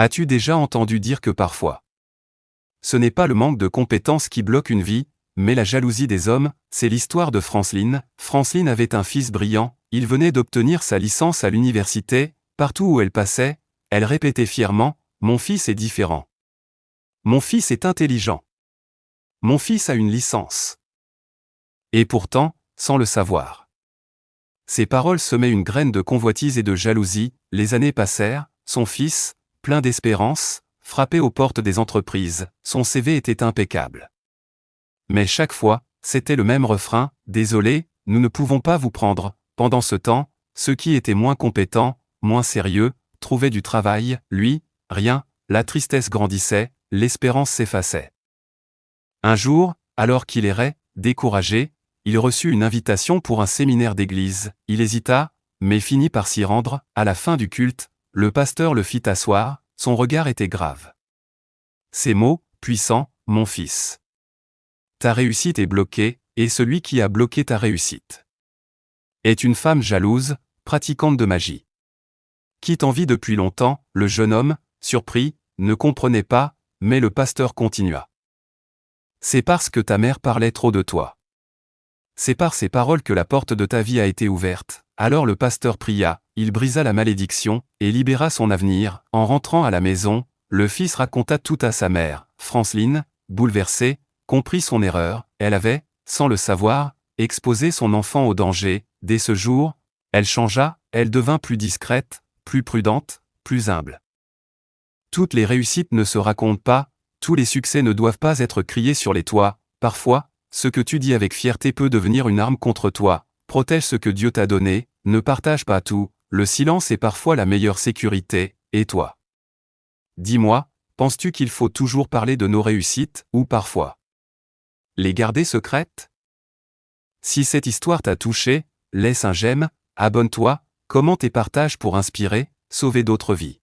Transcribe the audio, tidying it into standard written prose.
As-tu déjà entendu dire que parfois, ce n'est pas le manque de compétences qui bloque une vie, mais la jalousie des hommes? C'est l'histoire de Franceline. Franceline avait un fils brillant, il venait d'obtenir sa licence à l'université, partout où elle passait, elle répétait fièrement, « Mon fils est différent. Mon fils est intelligent. Mon fils a une licence. » Et pourtant, sans le savoir, ces paroles semaient une graine de convoitise et de jalousie. Les années passèrent, son fils, plein d'espérance, frappait aux portes des entreprises, son CV était impeccable. Mais chaque fois, c'était le même refrain, « Désolé, nous ne pouvons pas vous prendre. » Pendant ce temps, ceux qui étaient moins compétents, moins sérieux, trouvaient du travail, lui, rien, la tristesse grandissait, l'espérance s'effaçait. Un jour, alors qu'il errait, découragé, il reçut une invitation pour un séminaire d'église. Il hésita, mais finit par s'y rendre. À la fin du culte, le pasteur le fit asseoir, son regard était grave. Ces mots, puissants, « Mon fils. Ta réussite est bloquée, et celui qui a bloqué ta réussite est une femme jalouse, pratiquante de magie. Qui t'envie depuis longtemps. » Le jeune homme, surpris, ne comprenait pas, mais le pasteur continua. C'est parce que ta mère parlait trop de toi. C'est par ces paroles que la porte de ta vie a été ouverte. Alors le pasteur pria, il brisa la malédiction, et libéra son avenir. En rentrant à la maison, le fils raconta tout à sa mère. Franceline, bouleversée, comprit son erreur. Elle avait, sans le savoir, exposé son enfant au danger. Dès ce jour, elle changea, elle devint plus discrète, plus prudente, plus humble. Toutes les réussites ne se racontent pas, tous les succès ne doivent pas être criés sur les toits. Parfois, ce que tu dis avec fierté peut devenir une arme contre toi. Protège ce que Dieu t'a donné, ne partage pas tout, le silence est parfois la meilleure sécurité. Et toi? Dis-moi, penses-tu qu'il faut toujours parler de nos réussites, ou parfois les garder secrètes? Si cette histoire t'a touché, laisse un j'aime, abonne-toi, commente et partage pour inspirer, sauver d'autres vies.